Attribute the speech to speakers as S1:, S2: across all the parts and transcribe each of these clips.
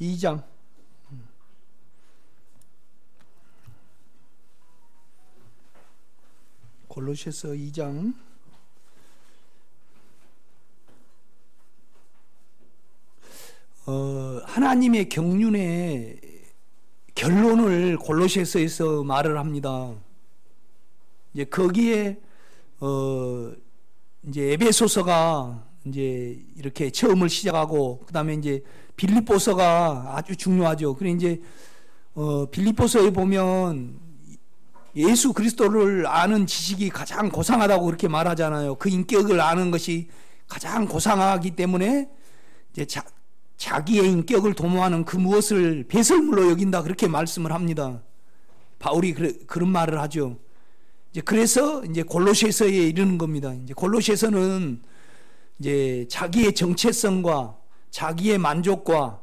S1: 2장. 골로새서 2장. 하나님의 경륜의 결론을 골로새서에서 말을 합니다. 이제 거기에 이제 에베소서가 이제 이렇게 처음을 시작하고, 그 다음에 이제 빌립보서가 아주 중요하죠. 그래 이제 빌립보서에 보면 예수 그리스도를 아는 지식이 가장 고상하다고 그렇게 말하잖아요. 그 인격을 아는 것이 가장 고상하기 때문에 이제 자기의 인격을 도모하는 그 무엇을 배설물로 여긴다, 그렇게 말씀을 합니다. 바울이 그런 말을 하죠. 이제 그래서 이제 골로새서에 이르는 겁니다. 이제 골로새서는 이제 자기의 정체성과 자기의 만족과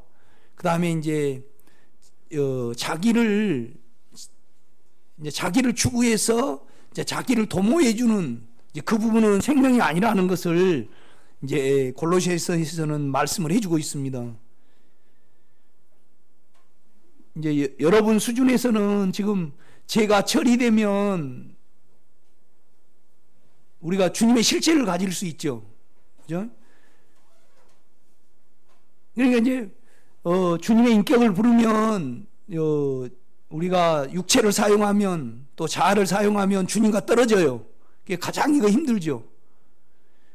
S1: 그 다음에 이제 자기를 추구해서 이제 자기를 도모해주는 그 부분은 생명이 아니라는 것을 이제 골로새서에서는 말씀을 해주고 있습니다. 이제 여러분 수준에서는 지금 제가 철이 되면 우리가 주님의 실체를 가질 수 있죠. 그죠? 그러니까 이제 주님의 인격을 부르면 우리가 육체를 사용하면 또 자아를 사용하면 주님과 떨어져요. 그게 가장 이거 힘들죠.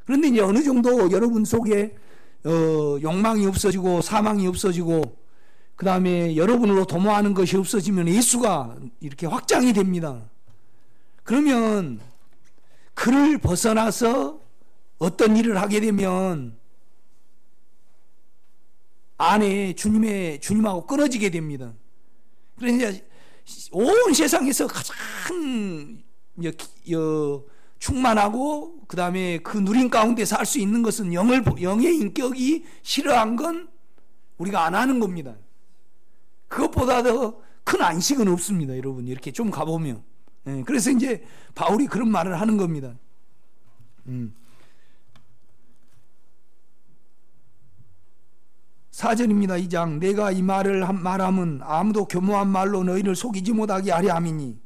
S1: 그런데 이제 어느 정도 여러분 속에 욕망이 없어지고 사망이 없어지고 그 다음에 여러분으로 도모하는 것이 없어지면 예수가 이렇게 확장이 됩니다. 그러면 그를 벗어나서 어떤 일을 하게 되면 안에 주님하고 끊어지게 됩니다. 그러니까 온 세상에서 가장 충만하고 그 다음에 그 누림 가운데서 할 수 있는 것은 영의 인격이 싫어한 건 우리가 안 하는 겁니다. 그것보다 더 큰 안식은 없습니다. 여러분 이렇게 좀 가보면. 그래서 이제 바울이 그런 말을 하는 겁니다. 4절입니다. 2장. 내가 이 말을 말함은 아무도 교모한 말로 너희를 속이지 못하게 하려 함이니.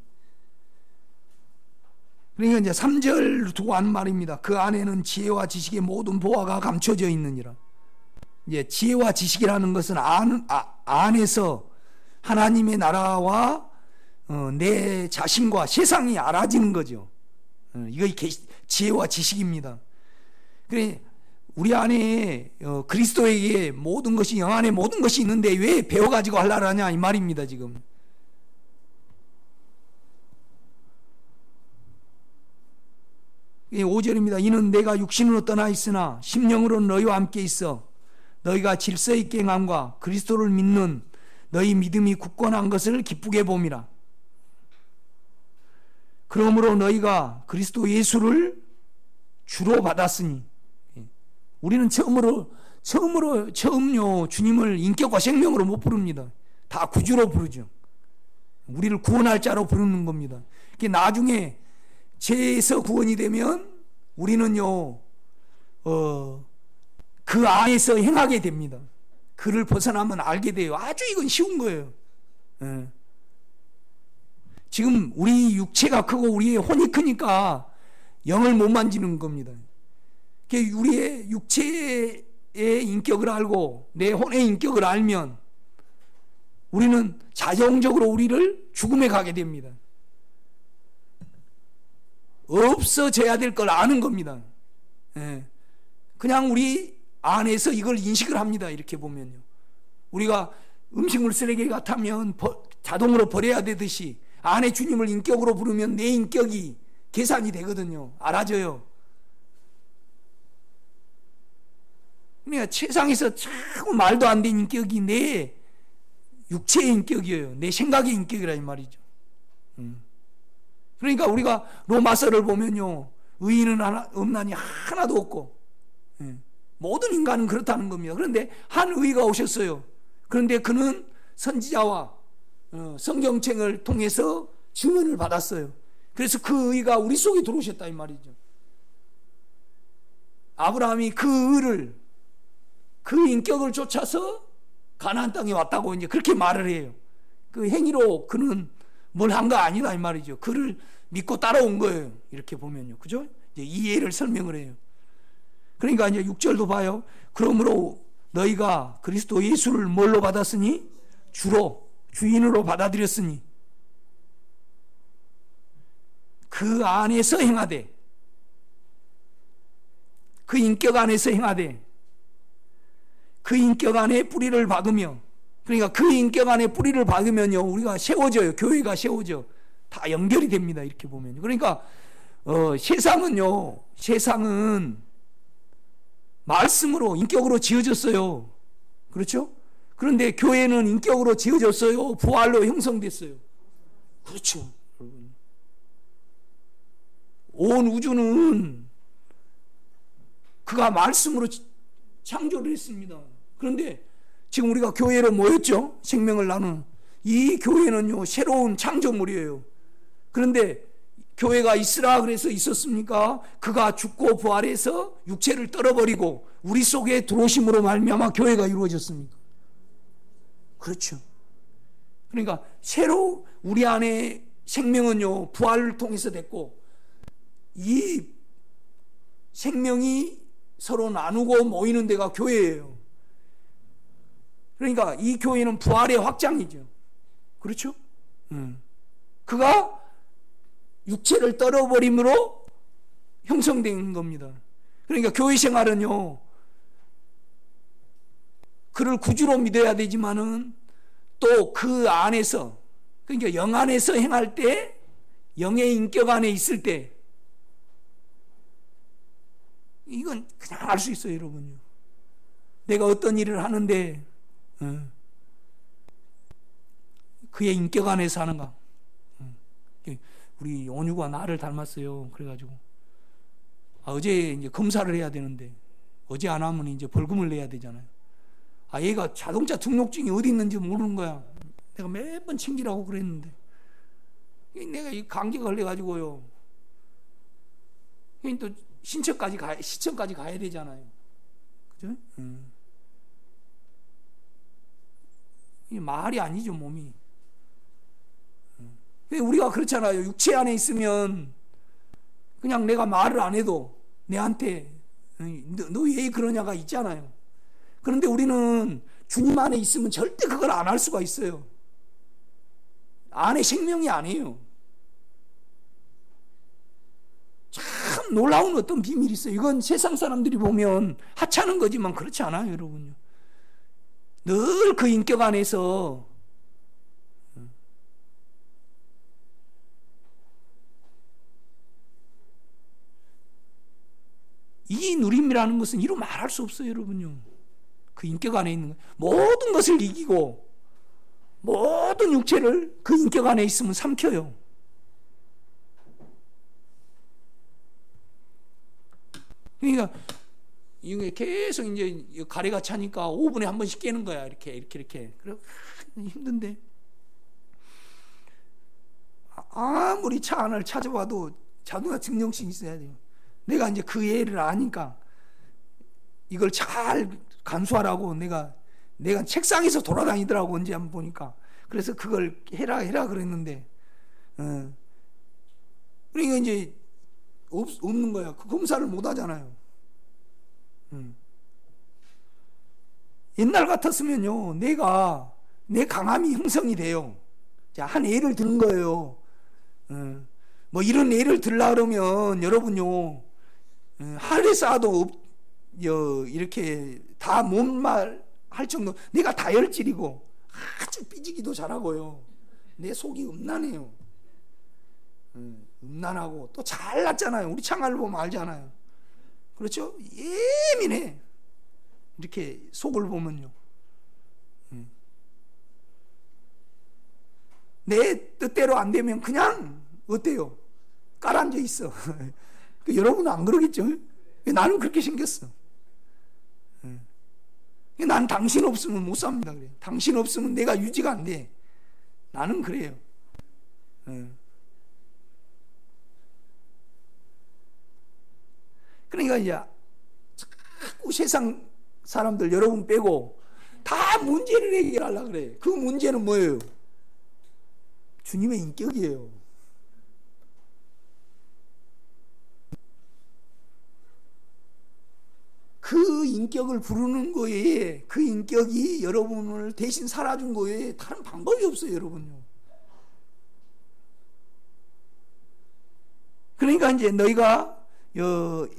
S1: 그러니까 이제 3절 두고 하는 말입니다. 그 안에는 지혜와 지식의 모든 보화가 감춰져 있느니라. 이제 지혜와 지식이라는 것은 안에서 하나님의 나라와 내 자신과 세상이 알아지는 거죠. 이거 지혜와 지식입니다. 그래 우리 안에 그리스도에게 모든 것이, 영 안에 모든 것이 있는데 왜 배워가지고 하려고 하냐 이 말입니다. 지금 5절입니다. 이는 내가 육신으로 떠나 있으나 심령으로는 너희와 함께 있어 너희가 질서 있게 행함과 그리스도를 믿는 너희 믿음이 굳건한 것을 기쁘게 봄이라. 그러므로 너희가 그리스도 예수를 주로 받았으니, 우리는 처음으로 주님을 인격과 생명으로 못 부릅니다. 다 구주로 부르죠. 우리를 구원할 자로 부르는 겁니다. 나중에 죄에서 구원이 되면 우리는요 그 안에서 행하게 됩니다. 그를 벗어나면 알게 돼요. 아주 이건 쉬운 거예요. 지금 우리 육체가 크고 우리의 혼이 크니까 영을 못 만지는 겁니다. 우리의 육체의 인격을 알고 내 혼의 인격을 알면 우리는 자동적으로 우리를 죽음에 가게 됩니다. 없어져야 될 걸 아는 겁니다. 그냥 우리 안에서 이걸 인식을 합니다. 이렇게 보면요. 우리가 음식물 쓰레기 같으면 자동으로 버려야 되듯이 안에 주님을 인격으로 부르면 내 인격이 계산이 되거든요. 알아져요. 그러니까 세상에서 자꾸 말도 안 되는 인격이 내 육체의 인격이에요. 내 생각의 인격이라 이 말이죠. 그러니까 우리가 로마서를 보면요, 의인은 없나니 하나도 없고, 모든 인간은 그렇다는 겁니다. 그런데 한 의가 오셨어요. 그런데 그는 선지자와 성경책을 통해서 증언을 받았어요. 그래서 그 의가 우리 속에 들어오셨다 이 말이죠. 아브라함이 그 의를, 그 인격을 쫓아서 가나안 땅에 왔다고 이제 그렇게 말을 해요. 그 행위로 그는 뭘 한 거 아니다 이 말이죠. 그를 믿고 따라온 거예요. 이렇게 보면요. 그죠? 이제 이해를 설명을 해요. 그러니까 이제 6절도 봐요. 그러므로 너희가 그리스도 예수를 뭘로 받았으니? 주로, 주인으로 받아들였으니 그 안에서 행하되, 그 인격 안에서 행하되, 그 인격 안에 뿌리를 박으며, 그러니까 그 인격 안에 뿌리를 박으면요 우리가 세워져요. 교회가 세워져. 다 연결이 됩니다. 이렇게 보면. 그러니까 세상은 말씀으로 인격으로 지어졌어요. 그렇죠? 그런데 교회는 인격으로 지어졌어요? 부활로 형성됐어요? 그렇죠. 온 우주는 그가 말씀으로 창조를 했습니다. 그런데 지금 우리가 교회로 모였죠? 생명을 나누는. 이 교회는요 새로운 창조물이에요. 그런데 교회가 있으라 그래서 있었습니까? 그가 죽고 부활해서 육체를 떨어버리고 우리 속에 들어오심으로 말미암아 교회가 이루어졌습니까? 그렇죠. 그러니까 새로 우리 안에 생명은요 부활을 통해서 됐고, 이 생명이 서로 나누고 모이는 데가 교회예요. 그러니까 이 교회는 부활의 확장이죠. 그렇죠? 그가 육체를 떨어버림으로 형성된 겁니다. 그러니까 교회 생활은요 그를 구주로 믿어야 되지만은 또 그 안에서, 그러니까 영 안에서 행할 때, 영의 인격 안에 있을 때, 이건 그냥 알 수 있어요, 여러분요. 내가 어떤 일을 하는데 그의 인격 안에서 하는가. 우리 온유가 나를 닮았어요. 그래가지고 어제 이제 검사를 해야 되는데 어제 안 하면 이제 벌금을 내야 되잖아요. 얘가 자동차 등록증이 어디 있는지 모르는 거야. 내가 몇 번 챙기라고 그랬는데 내가 이 감기가 걸려가지고요. 또 시청까지 가야 되잖아요. 그죠? 이 말이 아니죠, 몸이. 우리가 그렇잖아요. 육체 안에 있으면 그냥 내가 말을 안 해도 내한테 너 왜 그러냐가 있잖아요. 그런데 우리는 주님 안에 있으면 절대 그걸 안 할 수가 있어요. 안에 생명이 아니에요. 참 놀라운 어떤 비밀이 있어요. 이건 세상 사람들이 보면 하찮은 거지만 그렇지 않아요, 여러분요. 늘 그 인격 안에서 이 누림이라는 것은 이루 말할 수 없어요, 여러분요. 그 인격 안에 있는 거. 모든 것을 이기고 모든 육체를 그 인격 안에 있으면 삼켜요. 그러니까 이게 계속 이제 가래가 차니까 5분에 한 번씩 깨는 거야. 이렇게. 그래 힘든데 아무리 차 안을 찾아봐도 자동차 증정증이 있어야 돼요. 내가 이제 그 예를 아니까 이걸 잘 간수하라고 내가 책상에서 돌아다니더라고. 언제 한번 보니까. 그래서 그걸 해라 그랬는데 그러니까 이제 없는 거야. 그 검사를 못 하잖아요. 옛날 같았으면요 내 강함이 형성이 돼요. 자, 한 예를 든 거예요. 뭐 이런 예를 들라 그러면 여러분요 하루에 쌓아도 이렇게 다 못 말할 정도. 내가 다혈질이고 아주 삐지기도 잘하고요. 내 속이 음란해요. 음란하고 또 잘났잖아요. 우리 창아를 보면 알잖아요. 그렇죠? 예민해. 이렇게 속을 보면요. 내 뜻대로 안 되면 그냥 어때요? 깔아앉아 있어. 여러분은 안 그러겠죠? 나는 그렇게 생겼어. 난 당신 없으면 못 삽니다. 그래. 당신 없으면 내가 유지가 안 돼. 나는 그래요. 그러니까 이제 자꾸 세상 사람들 여러분 빼고 다 문제를 해결하려고 그래. 그 문제는 뭐예요? 주님의 인격이에요. 그 인격을 부르는 거에, 그 인격이 여러분을 대신 살아준 거에 다른 방법이 없어요, 여러분요. 그러니까 이제 너희가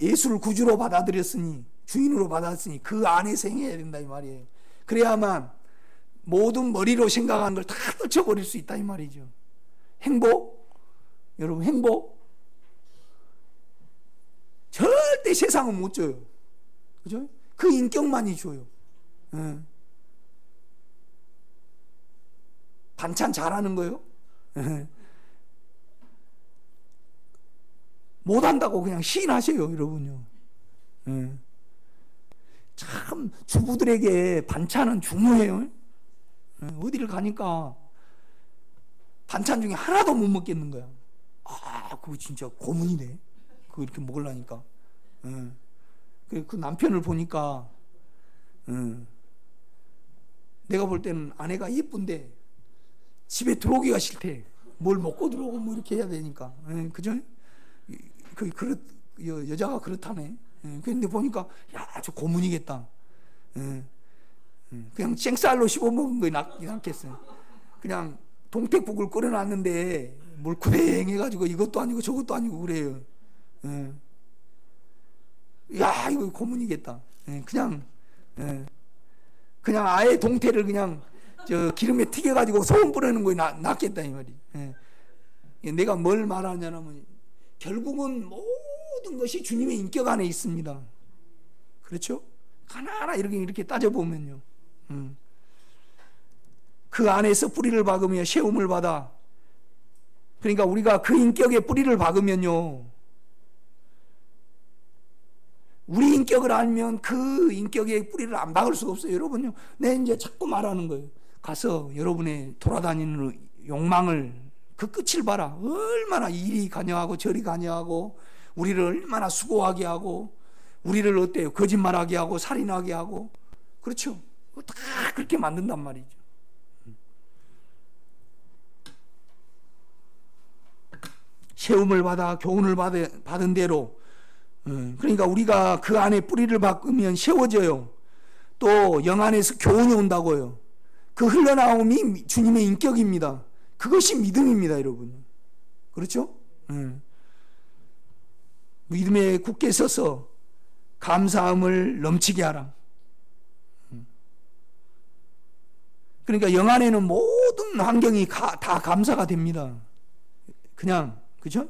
S1: 예수를 구주로 받아들였으니, 주인으로 받았으니 그 안에서 행해야 된다 이 말이에요. 그래야만 모든 머리로 생각하는 걸 다 떨쳐버릴 수 있다 이 말이죠. 행복? 여러분 행복? 절대 세상은 못 줘요. 그죠? 그 인격만이 줘요. 반찬 잘하는 거요? 못한다고 그냥 시인하세요, 여러분요. 참 주부들에게 반찬은 중요해요. 어디를 가니까 반찬 중에 하나도 못 먹겠는 거야. 아, 그거 진짜 고문이네. 그거 이렇게 먹으려니까. 그 남편을 보니까 내가 볼 때는 아내가 예쁜데 집에 들어오기가 싫대. 뭘 먹고 들어오고 뭐 이렇게 해야 되니까. 그죠? 여자가 그렇다네. 그런데 보니까 야, 저 고문이겠다. 그냥 생쌀로 씹어 먹은 거에 낫겠어요. 그냥 동태국을 끓여놨는데 뭘 구대행해가지고 이것도 아니고 저것도 아니고 그래요. 야, 이거 고문이겠다. 그냥 아예 동태를 그냥 저 기름에 튀겨가지고 소금 뿌리는 거에 낫겠다 이 말이. 내가 뭘 말하냐면 결국은 모든 것이 주님의 인격 안에 있습니다. 그렇죠? 하나하나 이렇게 따져보면요. 그 안에서 뿌리를 박으며 세움을 받아. 그러니까 우리가 그 인격에 뿌리를 박으면요. 우리 인격을 알면 그 인격에 뿌리를 안 박을 수가 없어요. 여러분요. 내 이제 자꾸 말하는 거예요. 가서 여러분의 돌아다니는 욕망을 그 끝을 봐라. 얼마나 이리 관여하고 저리 관여하고 우리를 얼마나 수고하게 하고 우리를 어때요? 거짓말하게 하고 살인하게 하고 그렇죠? 다 그렇게 만든단 말이죠. 세움을 받아 교훈을 받은 대로 그러니까 우리가 그 안에 뿌리를 박으면 세워져요. 또 영 안에서 교훈이 온다고요. 그 흘러나옴이 주님의 인격입니다. 그것이 믿음입니다, 여러분. 그렇죠? 믿음에 굳게 서서 감사함을 넘치게 하라. 그러니까 영 안에는 모든 환경이 다 감사가 됩니다. 그냥 그죠?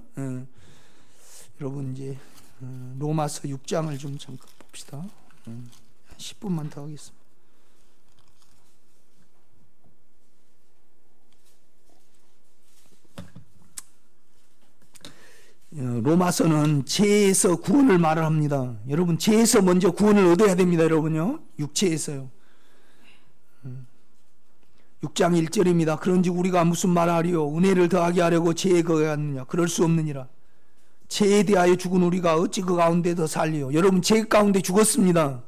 S1: 여러분 이제 로마서 6장을 좀 잠깐 봅시다. 10분만 더 하겠습니다. 로마서는 죄에서 구원을 말을 합니다. 여러분 죄에서 먼저 구원을 얻어야 됩니다. 여러분요. 육체에서요. 6장 1절입니다. 그런즉 우리가 무슨 말하리요? 은혜를 더하게 하려고 죄에 거하느냐? 그럴 수 없느니라. 죄에 대하여 죽은 우리가 어찌 그 가운데 더 살리요? 여러분 죄 가운데 죽었습니다.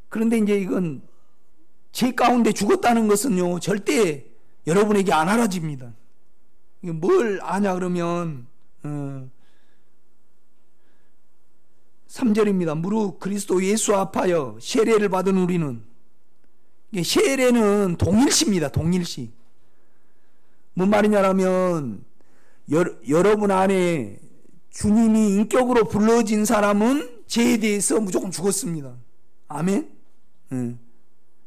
S1: 그런데 이제 이건 죄 가운데 죽었다는 것은요 절대 여러분에게 안 알아집니다. 뭘 아냐 그러면 3절입니다. 무릇 그리스도 예수 앞하여 세례를 받은 우리는, 세례는 동일시입니다. 동일시. 뭔 말이냐면 여러분 안에 주님이 인격으로 불러진 사람은 죄에 대해서 무조건 죽었습니다. 아멘.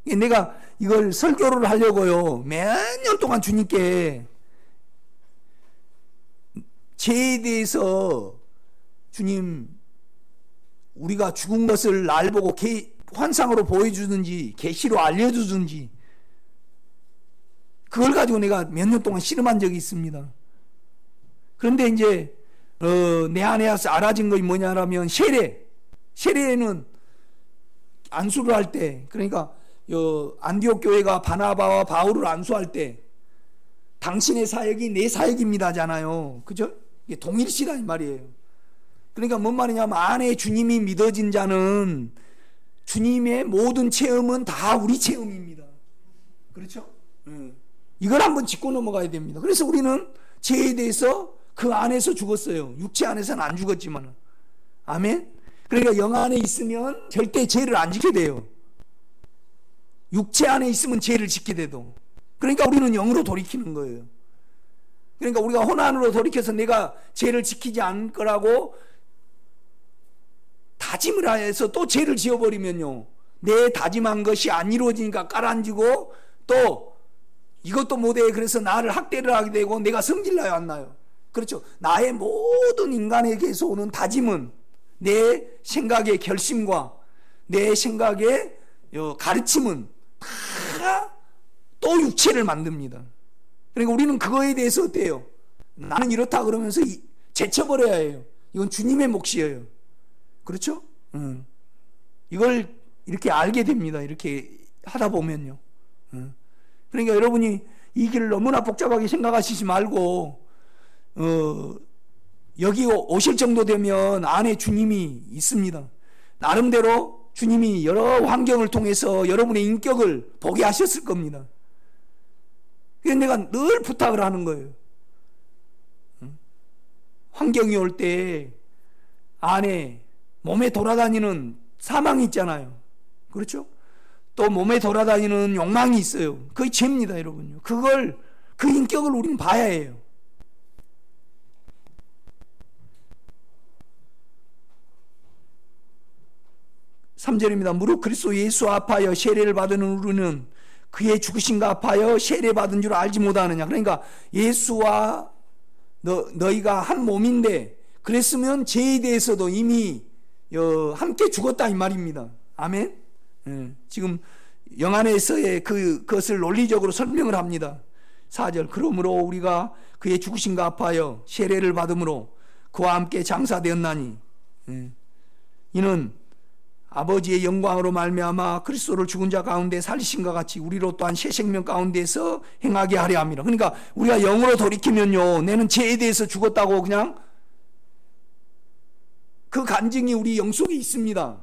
S1: 내가 이걸 설교를 하려고요 몇 년 동안 주님께 죄에 대해서 주님 우리가 죽은 것을 날 보고 환상으로 보여주든지 계시로 알려주든지 그걸 가지고 내가 몇 년 동안 씨름한 적이 있습니다. 그런데 이제 내 안에 알아진 것이 뭐냐면 세례는 안수를 할 때, 그러니까 안디옥 교회가 바나바와 바울을 안수할 때 당신의 사역이 내 사역입니다잖아요. 그죠? 이게 동일시다 이 말이에요. 그러니까 뭔 말이냐면 안에 주님이 믿어진 자는 주님의 모든 체험은 다 우리 체험입니다. 그렇죠? 이걸 한번 짚고 넘어가야 됩니다. 그래서 우리는 죄에 대해서 그 안에서 죽었어요. 육체 안에서는 안 죽었지만. 아멘? 그러니까 영 안에 있으면 절대 죄를 안 지게 돼요. 육체 안에 있으면 죄를 짓게 돼도. 그러니까 우리는 영으로 돌이키는 거예요. 그러니까 우리가 혼안으로 돌이켜서 내가 죄를 지키지 않을 거라고 다짐을 해서 또 죄를 지어버리면요, 내 다짐한 것이 안 이루어지니까 깔아앉고 또 이것도 못해. 그래서 나를 학대를 하게 되고 내가 성질나요, 안 나요? 그렇죠. 나의 모든 인간에게서 오는 다짐은 내 생각의 결심과 내 생각의 가르침은 다 또 육체를 만듭니다. 그러니까 우리는 그거에 대해서 어때요? 나는 이렇다 그러면서 제쳐버려야 해요. 이건 주님의 몫이에요. 그렇죠? 이걸 이렇게 알게 됩니다. 이렇게 하다 보면요. 그러니까 여러분이 이 길을 너무나 복잡하게 생각하시지 말고 여기 오실 정도 되면 안에 주님이 있습니다. 나름대로 주님이 여러 환경을 통해서 여러분의 인격을 보게 하셨을 겁니다. 그래서 내가 늘 부탁을 하는 거예요. 환경이 올 때 안에 몸에 돌아다니는 사망이 있잖아요. 그렇죠? 또 몸에 돌아다니는 욕망이 있어요. 그게 죄입니다, 여러분요. 그 인격을 우리는 봐야 해요. (3절입니다) 무릇 그리스도 예수 앞하여 세례를 받은 우리는 그의 죽으심과 합하여 세례받은 줄 알지 못하느냐. 그러니까 예수와 너희가 한 몸인데 그랬으면 죄에 대해서도 이미 함께 죽었다 이 말입니다. 아멘. 지금 영안에서의 그것을 논리적으로 설명을 합니다. 4절 그러므로 우리가 그의 죽으심과 합하여 세례를 받음으로 그와 함께 장사되었나니 이는 아버지의 영광으로 말미암아 그리스도를 죽은 자 가운데 살리신과 같이 우리로 또한 새 생명 가운데서 행하게 하려 함이라. 그러니까 우리가 영으로 돌이키면요, 내는 죄에 대해서 죽었다고 그냥 그 간증이 우리 영 속에 있습니다.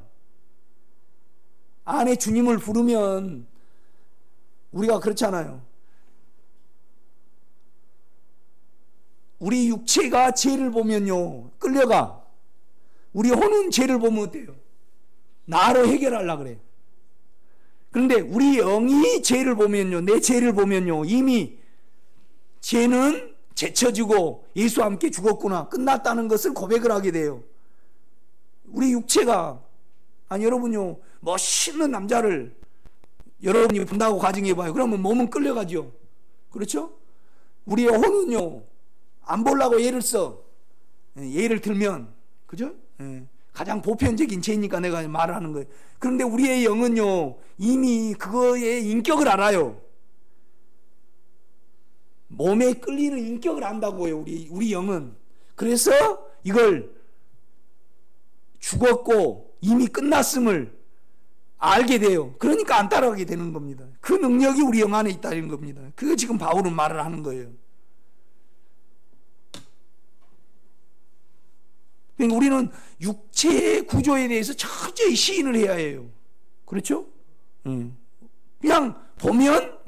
S1: 안에 주님을 부르면 우리가 그렇잖아요. 우리 육체가 죄를 보면요 끌려가. 우리 혼은 죄를 보면 어때요? 나로 해결하려고 그래요. 그런데 우리 영이 죄를 보면요, 내 죄를 보면요, 이미 죄는 제쳐지고 예수와 함께 죽었구나, 끝났다는 것을 고백을 하게 돼요. 우리 육체가, 아니 여러분요, 멋있는 남자를 여러분이 본다고 가정해봐요. 그러면 몸은 끌려가죠. 그렇죠? 우리의 혼은요, 안 보려고 예를 들면, 그죠? 가장 보편적인 죄니까 내가 말을 하는 거예요. 그런데 우리의 영은요, 이미 그거의 인격을 알아요. 몸에 끌리는 인격을 안다고요, 우리 영은. 그래서 이걸 죽었고 이미 끝났음을 알게 돼요. 그러니까 안 따라가게 되는 겁니다. 그 능력이 우리 영 안에 있다는 겁니다. 그거 지금 바울은 말을 하는 거예요. 그러니까 우리는 육체의 구조에 대해서 철저히 시인을 해야 해요. 그렇죠? 그냥 보면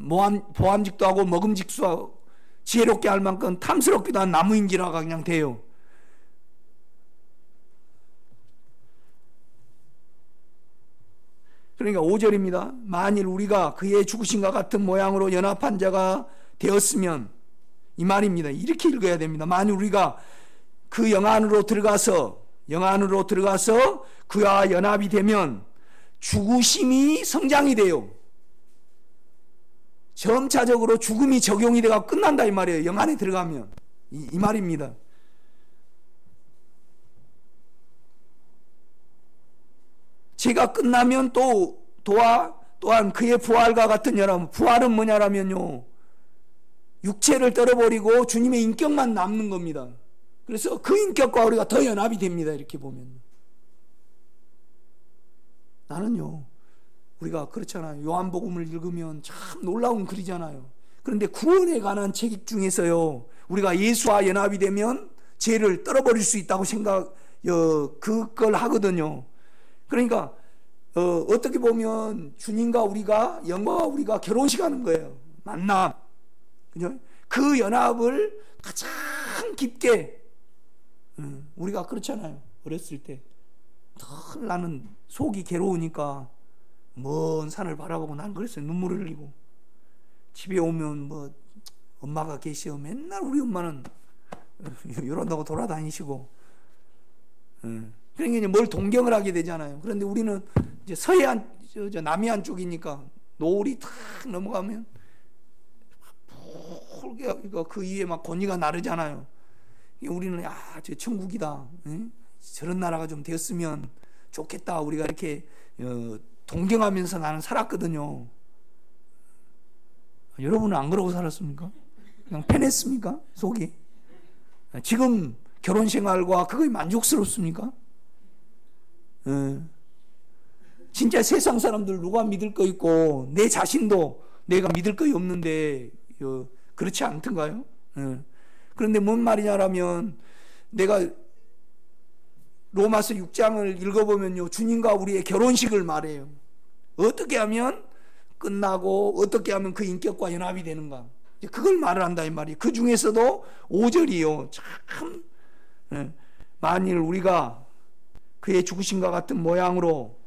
S1: 보암직도 하고 먹음직도 하고 지혜롭게 할 만큼 탐스럽기도 한 나무인지라가 그냥 돼요. 그러니까 5절입니다. 만일 우리가 그의 죽으심과 같은 모양으로 연합한 자가 되었으면, 이 말입니다. 이렇게 읽어야 됩니다. 만일 우리가 그 영 안으로 들어가서 그와 연합이 되면 죽으심이 성장이 돼요. 점차적으로 죽음이 적용이 돼가 끝난다 이 말이에요. 영 안에 들어가면 이 말입니다. 죄가 끝나면 또한 그의 부활과 같은 연합. 부활은 뭐냐라면요, 육체를 떨어버리고 주님의 인격만 남는 겁니다. 그래서 그 인격과 우리가 더 연합이 됩니다. 이렇게 보면 나는요, 우리가 그렇잖아요. 요한복음을 읽으면 참 놀라운 글이잖아요. 그런데 구원에 관한 책 중에서요, 우리가 예수와 연합이 되면 죄를 떨어버릴 수 있다고 그걸 하거든요. 그러니까 어떻게 보면 주님과 우리가, 영광과 우리가 결혼식 하는 거예요. 만남. 그죠? 그 연합을 가장 깊게, 우리가 그렇잖아요. 어렸을 때. 늘 나는 속이 괴로우니까 먼 산을 바라보고 난 그랬어요. 눈물을 흘리고. 집에 오면 뭐 엄마가 계시어 맨날 우리 엄마는 이런다고 돌아다니시고. 그러니까 이제 뭘 동경을 하게 되잖아요. 그런데 우리는 이제 서해안, 남해안 쪽이니까 노을이 탁 넘어가면 붉게 그 위에 막 고니가 나르잖아요. 우리는 저 천국이다. 저런 나라가 좀 되었으면 좋겠다. 우리가 이렇게 동경하면서 나는 살았거든요. 여러분은 안 그러고 살았습니까? 그냥 편했습니까? 속이? 지금 결혼 생활과 그거에 만족스럽습니까? 진짜 세상 사람들 누가 믿을 거 있고 내 자신도 내가 믿을 거 없는데 그렇지 않던가요? 그런데 뭔 말이냐라면 내가 로마서 6장을 읽어보면요, 주님과 우리의 결혼식을 말해요. 어떻게 하면 끝나고 어떻게 하면 그 인격과 연합이 되는가, 그걸 말을 한다 이 말이에요. 그 중에서도 5절이요 참, 만일 우리가 그의 죽으심과 같은 모양으로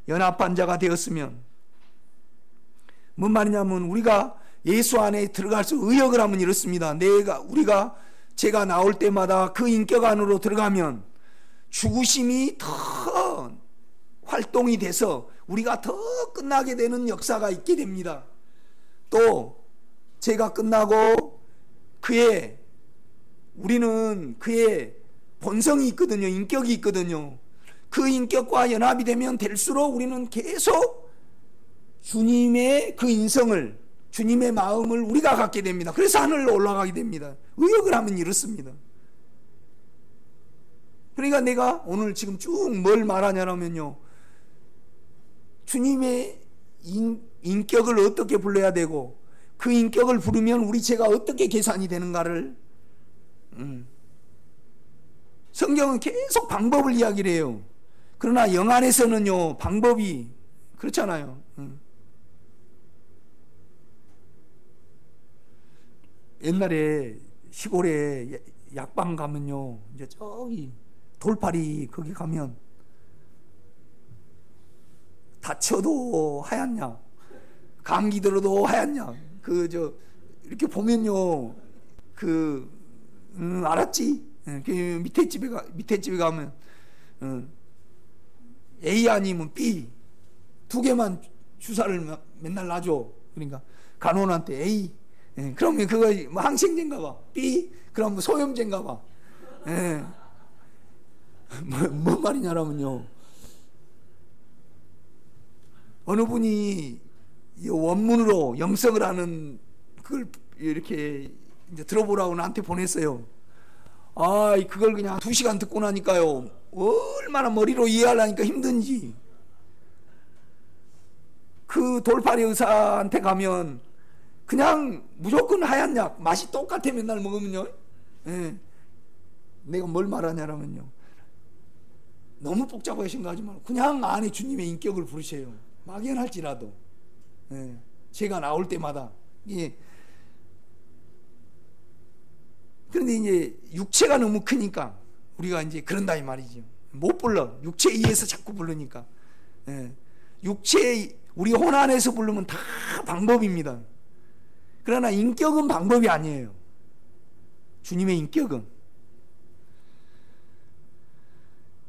S1: 연합한 자가 되었으면, 뭔 말이냐면 우리가 예수 안에 들어갈 수, 의역을 하면 이렇습니다. 제가 나올 때마다 그 인격 안으로 들어가면 죽으심이 더 활동이 돼서 우리가 더 끝나게 되는 역사가 있게 됩니다. 또 제가 끝나고 우리는 그의 본성이 있거든요. 인격이 있거든요. 그 인격과 연합이 되면 될수록 우리는 계속 주님의 그 인성을, 주님의 마음을 우리가 갖게 됩니다. 그래서 하늘로 올라가게 됩니다. 의역을 하면 이렇습니다. 그러니까 내가 오늘 지금 쭉 뭘 말하냐면요, 주님의 인격을 어떻게 불러야 되고 그 인격을 부르면 우리 죄가 어떻게 계산이 되는가를, 성경은 계속 방법을 이야기를 해요. 그러나 영 안에서는요 방법이 그렇잖아요. 옛날에 시골에 약방 가면요, 이제 저기 돌팔이 거기 가면 다쳐도 하얀 약, 감기 들어도 하얀 약, 이렇게 보면요, 알았지? 그 밑에 집에 가면 A 아니면 B 두 개만 주사를 맨날 놔줘. 그러니까 간호원한테 A, 그러면 그거 뭐 항생제인가 봐. B, 그럼 뭐 소염제인가 봐. 뭔 말이냐라면요, 어느 분이 원문으로 영성을 하는 그걸 이렇게 이제 들어보라고 나한테 보냈어요. 그걸 그냥 2시간 듣고 나니까요, 얼마나 머리로 이해하려니까 힘든지. 그 돌팔이 의사한테 가면 그냥 무조건 하얀 약, 맛이 똑같아 맨날 먹으면요. 내가 뭘 말하냐라면요, 너무 복잡하게 생각하지 말고 그냥 안에 주님의 인격을 부르세요. 막연할지라도. 제가 나올 때마다. 그런데 이제 육체가 너무 크니까 우리가 이제 그런다 이 말이죠. 못 불러. 육체에 의해서 자꾸 부르니까. 육체에, 우리 혼 안에서 부르면 다 방법입니다. 그러나 인격은 방법이 아니에요. 주님의 인격은.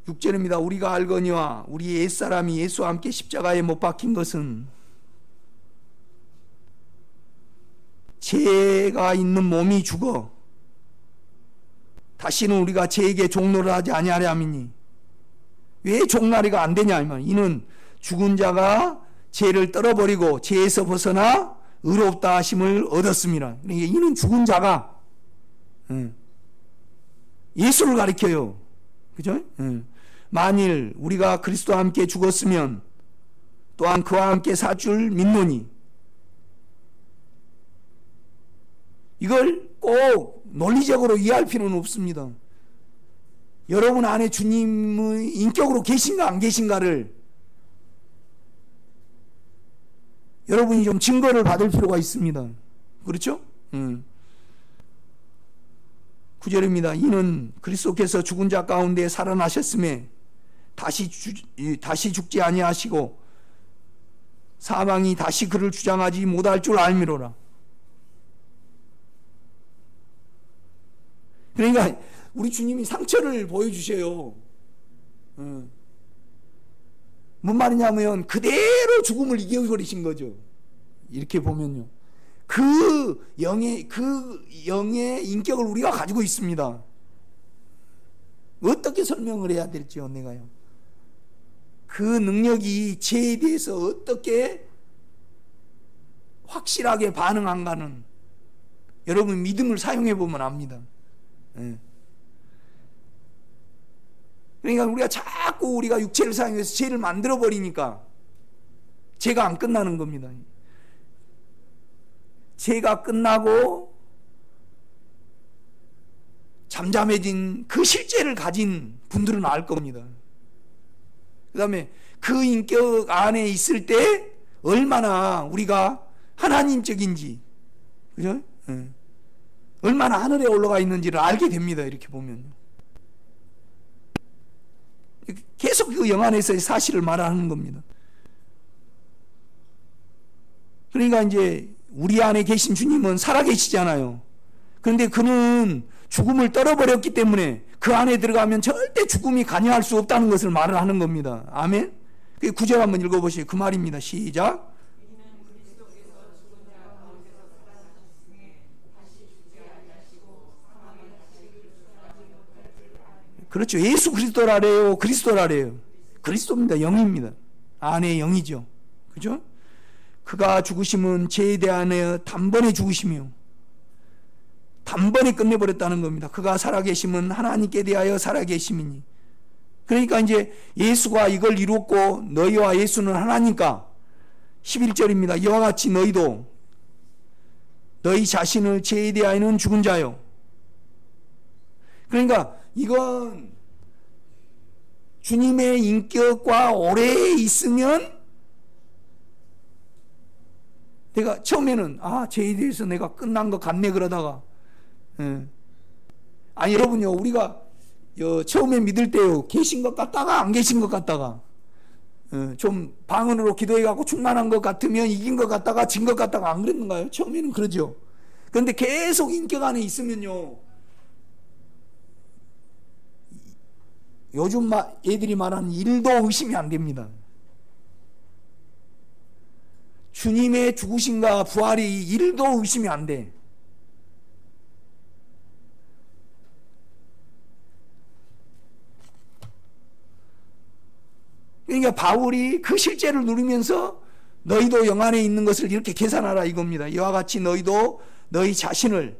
S1: 6절입니다. 우리가 알거니와 우리 옛사람이 예수와 함께 십자가에 못 박힌 것은 죄가 있는 몸이 죽어 다시는 우리가 죄에게 종노를 하지 아니하려 함이니. 왜 종나리가 안 되냐 이 말. 이는 죽은 자가 죄를 떨어버리고 죄에서 벗어나 의롭다 하심을 얻었습니다. 그러니까 이는 죽은 자가 예수를 가리켜요. 그죠? 만일 우리가 그리스도와 함께 죽었으면 또한 그와 함께 살 줄 믿노니. 이걸 꼭 논리적으로 이해할 필요는 없습니다. 여러분 안에 주님의 인격으로 계신가 안 계신가를 여러분이 좀 증거를 받을 필요가 있습니다. 그렇죠? 9절입니다. 이는 그리스도께서 죽은 자 가운데 살아나셨음에 다시 죽지 아니하시고 사망이 다시 그를 주장하지 못할 줄 알미로라. 그러니까 우리 주님이 상처를 보여주셔요. 뭔 말이냐면 그대로 죽음을 이겨버리신 거죠. 이렇게 보면요. 그 영의 인격을 우리가 가지고 있습니다. 어떻게 설명을 해야 될지요, 내가요. 그 능력이 죄에 대해서 어떻게 확실하게 반응한가는 여러분 믿음을 사용해 보면 압니다. 그러니까 우리가 육체를 사용해서 죄를 만들어 버리니까 죄가 안 끝나는 겁니다. 죄가 끝나고 잠잠해진 그 실제를 가진 분들은 알 겁니다. 그 다음에 그 인격 안에 있을 때 얼마나 우리가 하나님적인지, 그죠? 얼마나 하늘에 올라가 있는지를 알게 됩니다. 이렇게 보면 계속 그 영 안에서의 사실을 말하는 겁니다. 그러니까 이제 우리 안에 계신 주님은 살아계시잖아요. 그런데 그는 죽음을 떨어버렸기 때문에 그 안에 들어가면 절대 죽음이 관여할 수 없다는 것을 말을 하는 겁니다. 아멘? 그 9절 한번 읽어보시죠. 그 말입니다. 시작. 그렇죠. 예수 그리스도라래요. 그리스도라래요. 그리스도입니다. 영입니다. 안에 영이죠. 그죠? 그가 죽으심은 죄에 대하여 단번에 죽으시며 단번에 끝내버렸다는 겁니다. 그가 살아계심은 하나님께 대하여 살아계심이니. 그러니까 이제 예수가 이걸 이뤘고 너희와 예수는 하나니까 11절입니다. 이와 같이 너희도 너희 자신을 죄에 대하여는 죽은 자요. 그러니까 이건 주님의 인격과 오래 있으면 내가 처음에는 죄에 대해서 내가 끝난 것 같네 그러다가 아니 여러분요 우리가 처음에 믿을 때요 계신 것 같다가 안 계신 것 같다가 좀 방언으로 기도해갖고 충만한 것 같으면 이긴 것 같다가 진 것 같다가 안 그랬는가요? 처음에는 그러죠. 그런데 계속 인격 안에 있으면요 요즘 애들이 말하는 일도 의심이 안 됩니다. 주님의 죽으심과 부활이 일도 의심이 안 돼. 그러니까 바울이 그 실제를 누리면서 너희도 영 안에 있는 것을 이렇게 계산하라 이겁니다. 이와 같이 너희도 너희 자신을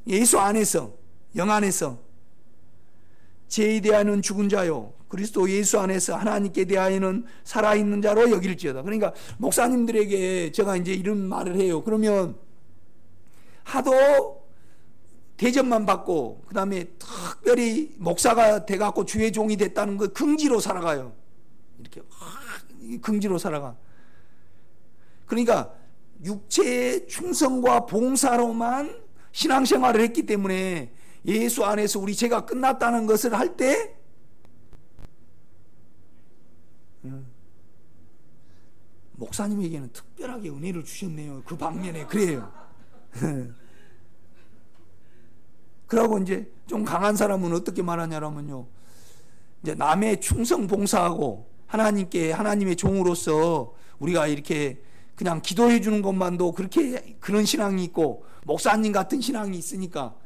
S1: 예수 안에서 영 안에서 죄에 대하여는 죽은 자요 그리스도 예수 안에서 하나님께 대하여는 살아있는 자로 여길지어다. 그러니까 목사님들에게 제가 이제 이런 말을 해요. 그러면 하도 대접만 받고 그 다음에 특별히 목사가 돼갖고 주의 종이 됐다는 거 긍지로 살아가요. 이렇게 긍지로 살아가. 그러니까 육체의 충성과 봉사로만 신앙생활을 했기 때문에 예수 안에서 우리 죄가 끝났다는 것을 할 때 목사님에게는 특별하게 은혜를 주셨네요. 그 방면에 그래요. 그러고 이제 좀 강한 사람은 어떻게 말하냐면요. 이제 남의 충성 봉사하고 하나님께 하나님의 종으로서 우리가 이렇게 그냥 기도해 주는 것만도 그렇게 그런 신앙이 있고 목사님 같은 신앙이 있으니까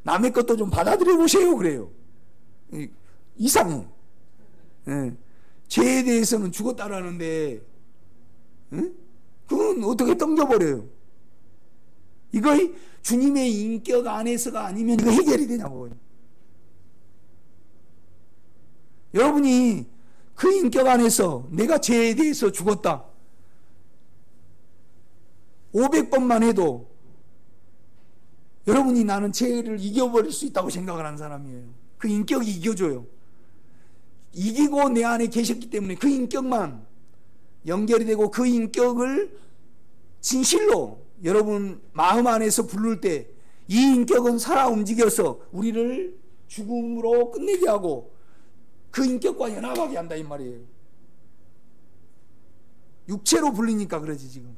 S1: 남의 것도 좀 받아들여 보세요 그래요. 이상해. 죄에 대해서는 죽었다라는데 그건 어떻게 던져버려요. 이거 주님의 인격 안에서가 아니면 이거 해결이 되냐고요. 여러분이 그 인격 안에서 내가 죄에 대해서 죽었다 500번만 해도 여러분이 나는 죄를 이겨버릴 수 있다고 생각을 하는 사람이에요. 그 인격이 이겨줘요. 이기고 내 안에 계셨기 때문에 그 인격만 연결이 되고 그 인격을 진실로 여러분 마음 안에서 부를 때 이 인격은 살아 움직여서 우리를 죽음으로 끝내게 하고 그 인격과 연합하게 한다 이 말이에요. 육체로 불리니까 그러지 지금.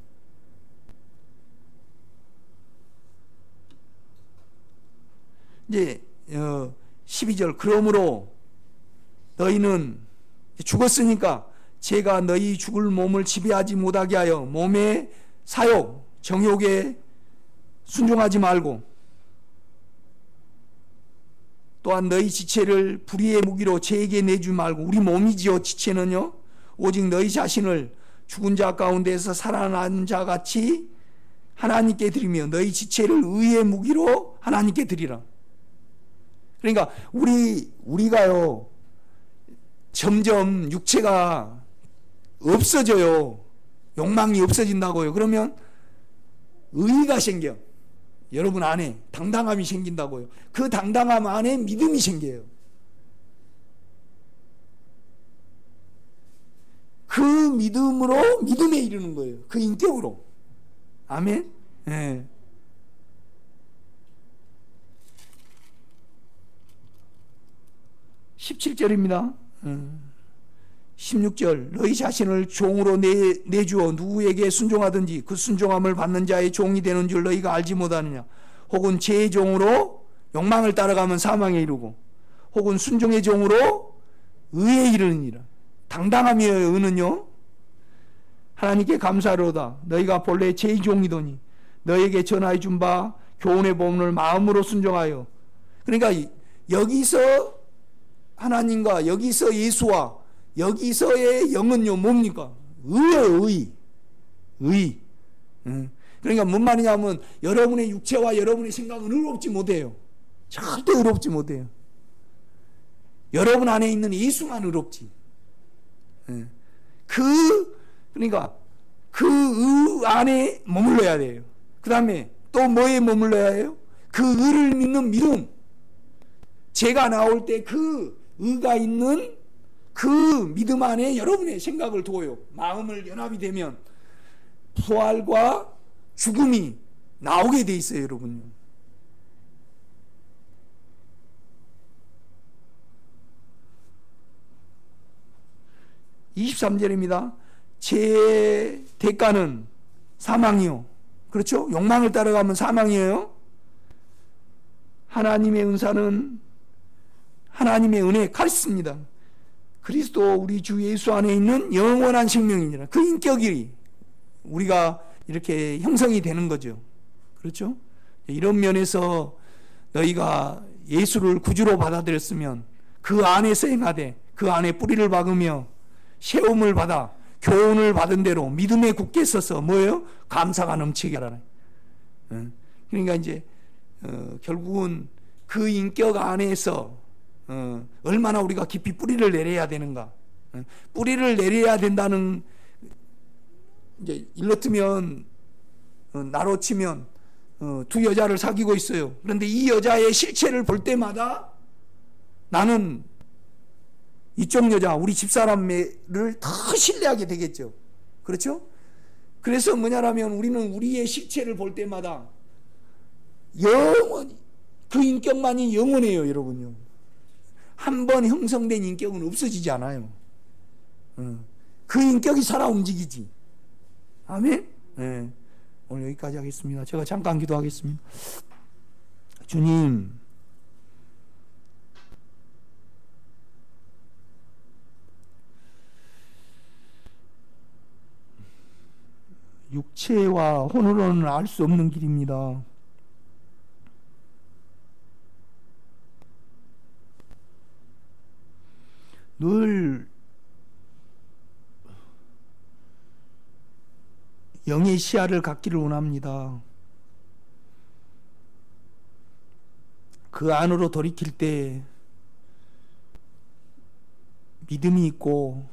S1: 이제 12절 그러므로 너희는 죽었으니까 제가 너희 죽을 몸을 지배하지 못하게 하여 몸의 사욕 정욕에 순종하지 말고 또한 너희 지체를 불의의 무기로 죄에게 내지 말고 우리 몸이지요 지체는요 오직 너희 자신을 죽은 자 가운데서 살아난 자 같이 하나님께 드리며 너희 지체를 의의 무기로 하나님께 드리라. 그러니까 우리가요 점점 육체가 없어져요. 욕망이 없어진다고요. 그러면 의의가 생겨. 여러분 안에 당당함이 생긴다고요. 그 당당함 안에 믿음이 생겨요. 그 믿음으로 믿음에 이르는 거예요. 그 인격으로. 아멘. 네. 17절입니다. 16절 너희 자신을 종으로 내주어 누구에게 순종하든지 그 순종함을 받는 자의 종이 되는 줄 너희가 알지 못하느냐. 혹은 죄의 종으로 욕망을 따라가면 사망에 이르고 혹은 순종의 종으로 의에 이르느니라. 당당함이여 의는요 하나님께 감사하로다. 너희가 본래 죄의 종이더니 너희에게 전하여 준 바 교훈의 본문을 마음으로 순종하여. 그러니까 여기서 하나님과 여기서 예수와 여기서의 영은요 뭡니까? 의예요. 의. 그러니까 뭔 말이냐면 여러분의 육체와 여러분의 생각은 의롭지 못해요. 절대 의롭지 못해요. 여러분 안에 있는 예수만 의롭지. 그러니까 그 의 안에 머물러야 돼요. 그 다음에 또 뭐에 머물러야 해요? 그 의를 믿는 믿음. 죄가 나올 때 그 의가 있는 그 믿음 안에 여러분의 생각을 둬요. 마음을 연합이 되면 부활과 죽음이 나오게 돼 있어요, 여러분요. (23절입니다) 죄의 대가는 사망이요. 그렇죠? 욕망을 따라가면 사망이에요. 하나님의 은사는 하나님의 은혜의 카리스입니다. 그리스도 우리 주 예수 안에 있는 영원한 생명이니라. 그 인격이 우리가 이렇게 형성이 되는 거죠. 그렇죠? 이런 면에서 너희가 예수를 구주로 받아들였으면 그 안에서 행하되 그 안에 뿌리를 박으며 세움을 받아 교훈을 받은 대로 믿음에 굳게 서서 뭐예요? 감사가 넘치게 하라. 그러니까 이제 결국은 그 인격 안에서 얼마나 우리가 깊이 뿌리를 내려야 되는가. 뿌리를 내려야 된다는, 이제 일러트면 나로 치면 두 여자를 사귀고 있어요. 그런데 이 여자의 실체를 볼 때마다 나는 이쪽 여자, 우리 집사람을 더 신뢰하게 되겠죠. 그렇죠? 그래서 뭐냐라면 우리는 우리의 실체를 볼 때마다 영원히 그 인격만이 영원해요, 여러분요. 한 번 형성된 인격은 없어지지 않아요. 그 인격이 살아 움직이지. 아멘? 네. 오늘 여기까지 하겠습니다. 제가 잠깐 기도하겠습니다. 주님, 육체와 혼으로는 알 수 없는 길입니다. 늘 영의 시야를 갖기를 원합니다. 그 안으로 돌이킬 때 믿음이 있고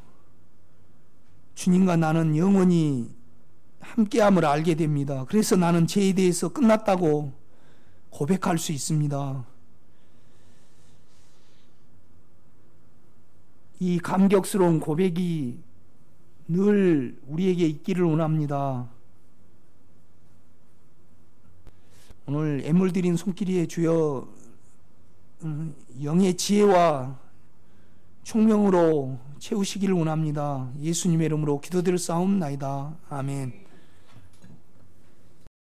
S1: 주님과 나는 영원히 함께함을 알게 됩니다. 그래서 나는 죄에 대해서 끝났다고 고백할 수 있습니다. 이 감격스러운 고백이 늘 우리에게 있기를 원합니다. 오늘 애물 드린 손길이의 주여, 영의 지혜와 총명으로 채우시기를 원합니다. 예수님의 이름으로 기도드릴 싸움나이다. 아멘.